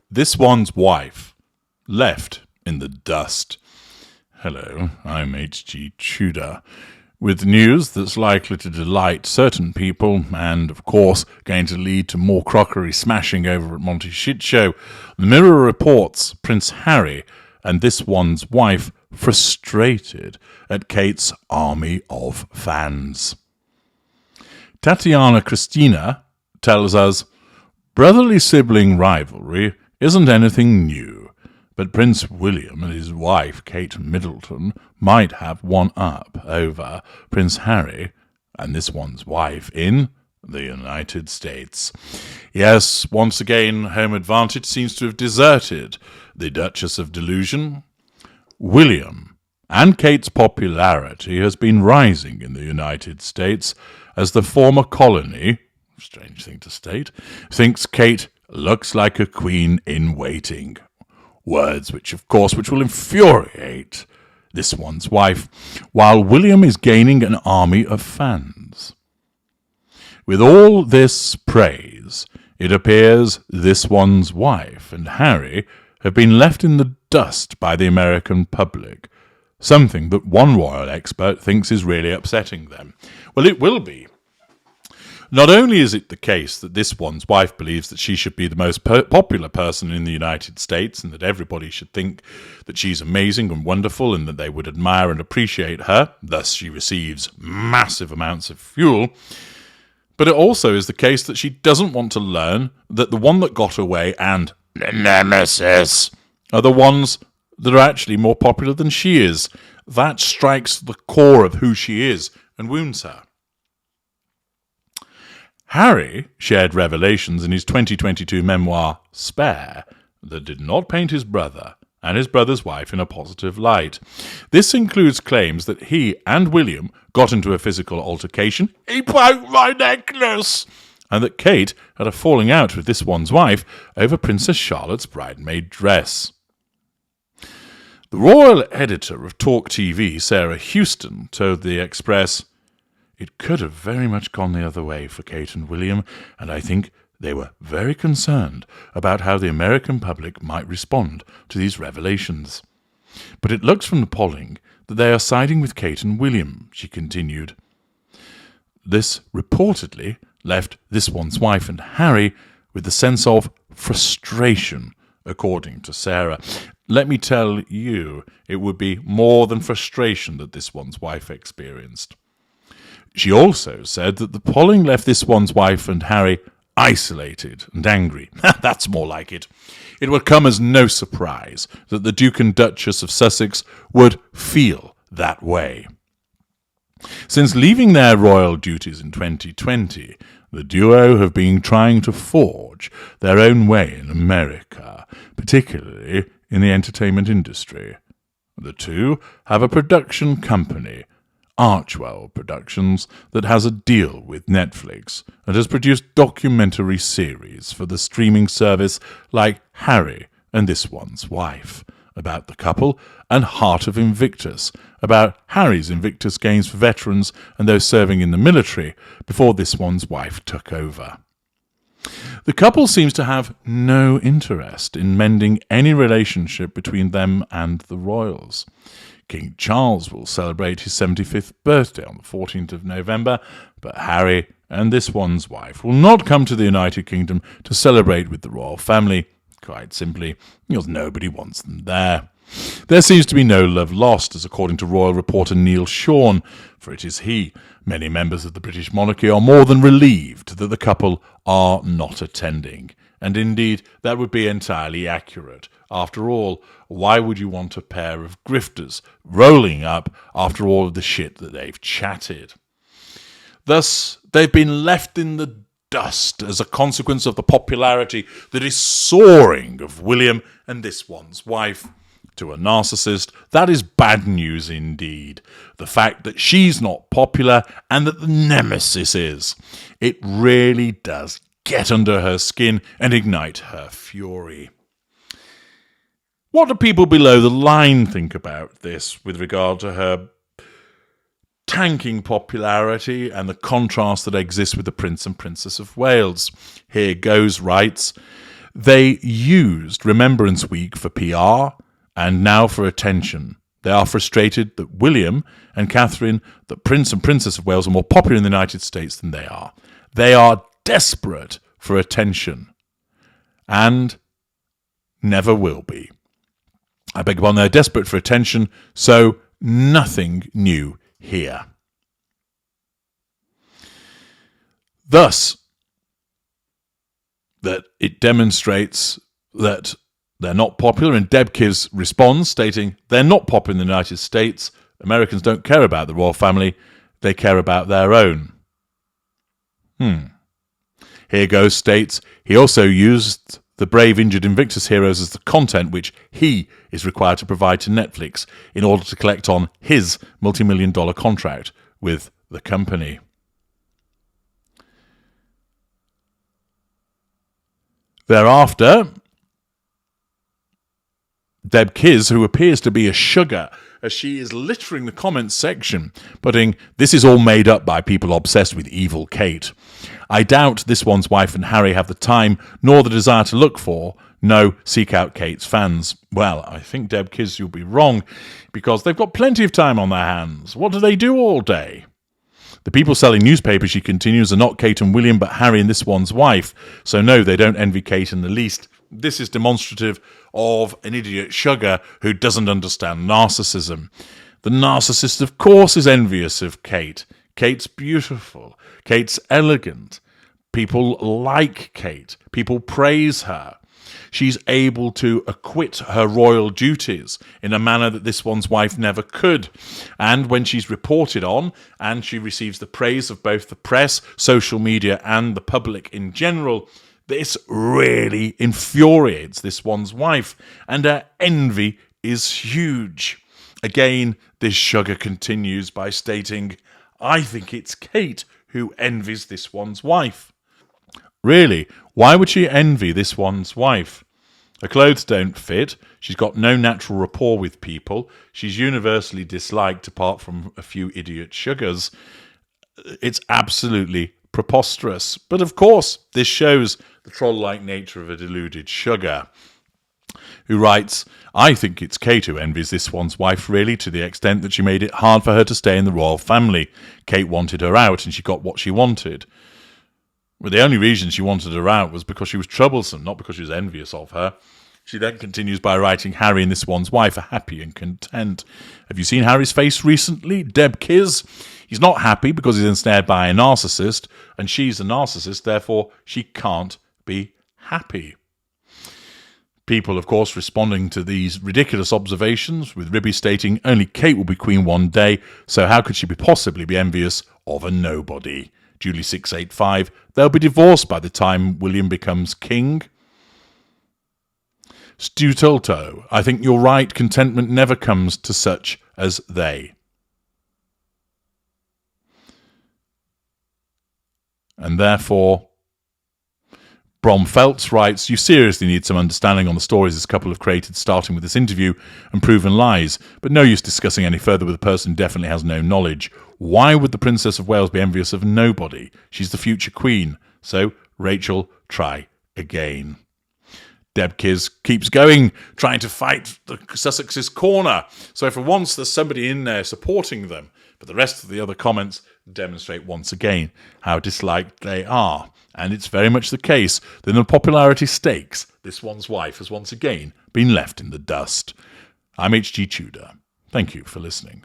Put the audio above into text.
This one's wife, left in the dust. Hello, I'm H.G. Tudor, with news that's likely to delight certain people and, of course, going to lead to more crockery smashing over at Monty Shit Show. The Mirror reports Prince Harry and this one's wife frustrated at Kate's army of fans. Tatiana Christina tells us, brotherly sibling rivalry isn't anything new, but Prince William and his wife Kate Middleton might have one up over Prince Harry and this one's wife in the United States. Yes, once again, home advantage seems to have deserted the Duchess of Delusion. William and Kate's popularity has been rising in the United States as the former colony, strange thing to state, thinks Kate looks like a queen in waiting. Words which will infuriate this one's wife, while William is gaining an army of fans. With all this praise, it appears this one's wife and Harry have been left in the dust by the American public, something that one royal expert thinks is really upsetting them. Well, it will be. Not only is it the case that this one's wife believes that she should be the most popular person in the United States and that everybody should think that she's amazing and wonderful and that they would admire and appreciate her, thus she receives massive amounts of fuel, but it also is the case that she doesn't want to learn that the one that got away and the nemesis are the ones that are actually more popular than she is. That strikes the core of who she is and wounds her. Harry shared revelations in his 2022 memoir, Spare, that did not paint his brother and his brother's wife in a positive light. This includes claims that he and William got into a physical altercation, he broke my necklace, and that Kate had a falling out with this one's wife over Princess Charlotte's bridesmaid dress. The royal editor of Talk TV, Sarah Houston, told the Express, "It could have very much gone the other way for Kate and William, and I think they were very concerned about how the American public might respond to these revelations. But it looks from the polling that they are siding with Kate and William," she continued. This reportedly left this one's wife and Harry with the sense of frustration, according to Sarah. Let me tell you, it would be more than frustration that this one's wife experienced. She also said that the polling left this one's wife and Harry isolated and angry. That's more like it. It would come as no surprise that the Duke and Duchess of Sussex would feel that way. Since leaving their royal duties in 2020, the duo have been trying to forge their own way in America, particularly in the entertainment industry. The two have a production company, Archwell Productions, that has a deal with Netflix and has produced documentary series for the streaming service like Harry and This One's Wife, about the couple, and Heart of Invictus, about Harry's Invictus Games for veterans and those serving in the military before This One's Wife took over. The couple seems to have no interest in mending any relationship between them and the royals. King Charles will celebrate his 75th birthday on the 14th of November, but Harry and this one's wife will not come to the United Kingdom to celebrate with the royal family, quite simply because nobody wants them there. There seems to be no love lost, as according to royal reporter Neil Sean, for it is he. Many members of the British monarchy are more than relieved that the couple are not attending. And indeed, that would be entirely accurate. After all, why would you want a pair of grifters rolling up after all of the shit that they've chatted? Thus, they've been left in the dust as a consequence of the popularity that is soaring of William and this one's wife. To a narcissist, that is bad news indeed. The fact that she's not popular and that the nemesis is. It really does get under her skin and ignite her fury. What do people below the line think about this with regard to her tanking popularity and the contrast that exists with the Prince and Princess of Wales? Here Goes writes, They used Remembrance Week for PR and now for attention. They are frustrated that William and Catherine, the Prince and Princess of Wales, are more popular in the United States than they are. They are desperate for attention and never will be. I beg your pardon, they're desperate for attention, so nothing new here. Thus, that it demonstrates that they're not popular, and Deb Kiss responds, stating, they're not popular in the United States. Americans don't care about the royal family. They care about their own. Here Goes states, he also used the Brave Injured Invictus heroes as the content which he is required to provide to Netflix in order to collect on his multi-million-dollar contract with the company. Thereafter, Deb Kiss, who appears to be a sugar, as she is littering the comments section, putting, this is all made up by people obsessed with evil Kate. I doubt this one's wife and Harry have the time nor the desire to look for, no, seek out Kate's fans. Well, I think, Deb Kiss, you'll be wrong, because they've got plenty of time on their hands. What do they do all day? The people selling newspapers, she continues, are not Kate and William, but Harry and this one's wife. So no, they don't envy Kate in the least. This is demonstrative of an idiot sugar who doesn't understand narcissism. The narcissist, of course, is envious of Kate. Kate's beautiful. Kate's elegant. People like Kate. People praise her. She's able to acquit her royal duties in a manner that this one's wife never could. And when she's reported on, and she receives the praise of both the press, social media, and the public in general, this really infuriates this one's wife, and her envy is huge. Again, this sugar continues by stating, I think it's Kate who envies this one's wife. Really, why would she envy this one's wife? Her clothes don't fit, she's got no natural rapport with people, she's universally disliked apart from a few idiot sugars. It's absolutely preposterous. But of course, this shows the troll-like nature of a deluded sugar, who writes, I think it's Kate who envies this one's wife, really, to the extent that she made it hard for her to stay in the royal family. Kate wanted her out, and she got what she wanted. But the only reason she wanted her out was because she was troublesome, not because she was envious of her. She then continues by writing, Harry and this one's wife are happy and content. Have you seen Harry's face recently? Deb Kiss? He's not happy because he's ensnared by a narcissist, and she's a narcissist, therefore she can't be happy. People, of course, responding to these ridiculous observations, with Ribby stating, only Kate will be queen one day, so how could she possibly be envious of a nobody? Julie685, they'll be divorced by the time William becomes king. Stu Tulto, I think you're right, contentment never comes to such as they. And therefore, Brom Feltz writes, you seriously need some understanding on the stories this couple have created, starting with this interview and proven lies, but no use discussing any further with a person who definitely has no knowledge. Why would the Princess of Wales be envious of nobody? She's the future queen. So, Rachel, try again. Deb Kiss keeps going, trying to fight the Sussex's corner. So for once, there's somebody in there supporting them. But the rest of the other comments demonstrate once again how disliked they are. And it's very much the case that in the popularity stakes, this one's wife has once again been left in the dust. I'm H.G. Tudor. Thank you for listening.